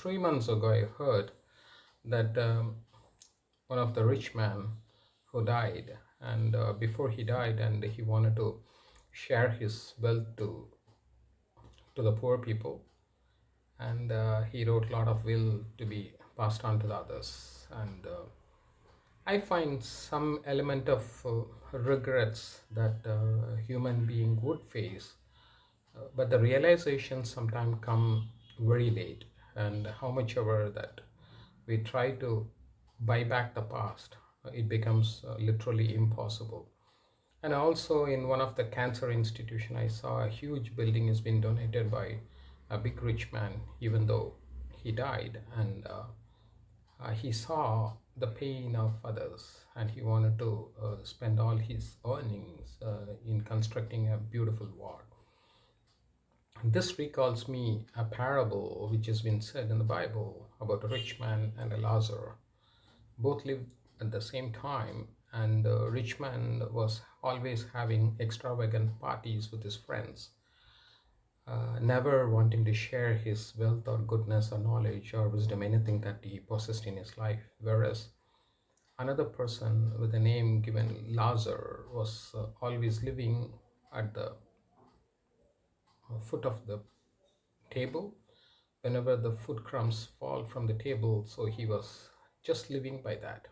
3 months ago, I heard that one of the rich man who died, and before he died, and he wanted to share his wealth to the poor people, and he wrote a lot of will to be passed on to the others. And I find some element of regrets that human being would face, but the realization sometimes come very late, and how much ever that we try to buy back the past, it becomes literally impossible. And also in one of the cancer institution, I saw a huge building has been donated by a big rich man, even though he died, and he saw the pain of others, and he wanted to spend all his earnings in constructing a beautiful ward. This recalls me a parable which has been said in the Bible about a rich man and a Lazarus. Both lived at the same time, and the rich man was always having extravagant parties with his friends, never wanting to share his wealth or goodness or knowledge or wisdom, anything that he possessed in his life. Whereas another person with a name given Lazarus was always living at the foot of the table whenever the food crumbs fall from the table, so he was just living by that.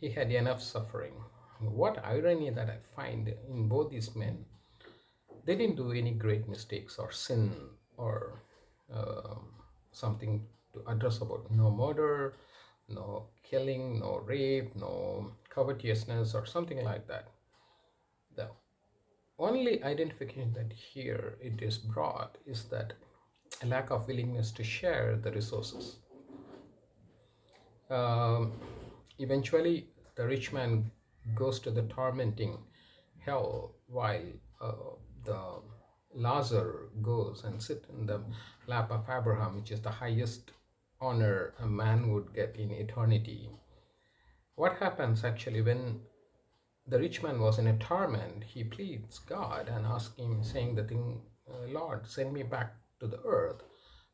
He had enough suffering. What irony that I find in both these men, they didn't do any great mistakes or sin or uh, something to address about. No murder, no killing, no rape, no covetousness or something like that. The only identification that here it is brought is that a lack of willingness to share the resources. Um, Eventually, the rich man goes to the tormenting hell, while the Lazar goes and sit in the lap of Abraham, which is the highest honor a man would get in eternity. What happens actually when the rich man was in a torment? He pleads God and asks him, saying the thing, Lord, send me back to the earth.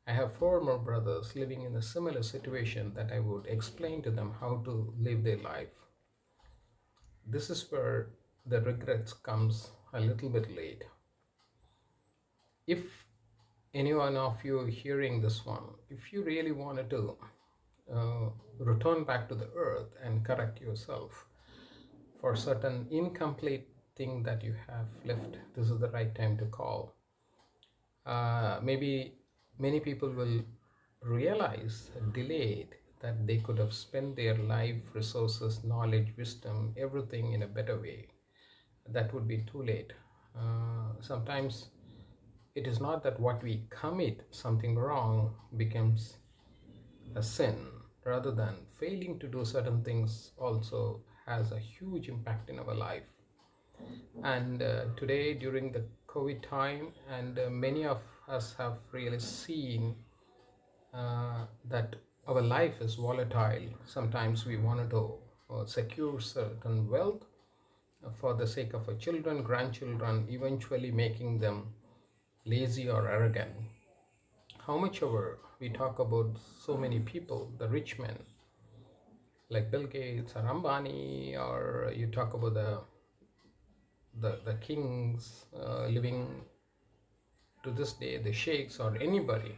I have four more brothers living in a similar situation that I would explain to them how to live their life. This is where the regrets comes a little bit late. If any one of you hearing this one, if you really wanted to uh, return back to the earth and correct yourself for certain incomplete thing that you have left, this is the right time to call. Maybe many people will realize delayed that they could have spent their life, resources, knowledge, wisdom, everything in a better way. That would be too late. Sometimes it is not that what we commit something wrong becomes a sin, rather than failing to do certain things also has a huge impact in our life. And today during the COVID time, and many of us have really seen that our life is volatile. Sometimes we wanted to secure certain wealth for the sake of our children, grandchildren, eventually making them lazy or arrogant. How much ever we talk about so many people, the rich men like Bill Gates or Ambani, or you talk about the kings living to this day, the sheikhs or anybody,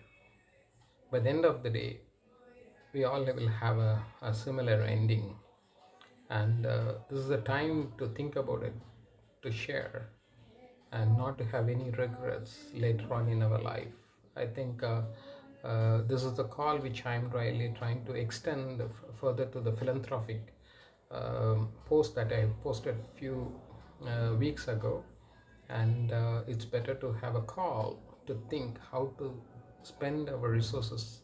by the end of the day, we all will have a similar ending. And this is the time to think about it, to share, and not to have any regrets later on in our life. I think this is the call which I'm really trying to extend further to the philanthropic post that I posted few weeks ago. And it's better to have a call to think how to spend our resources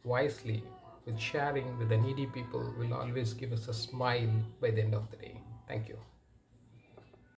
wisely. With sharing with the needy people will always give us a smile by the end of the day. Thank you.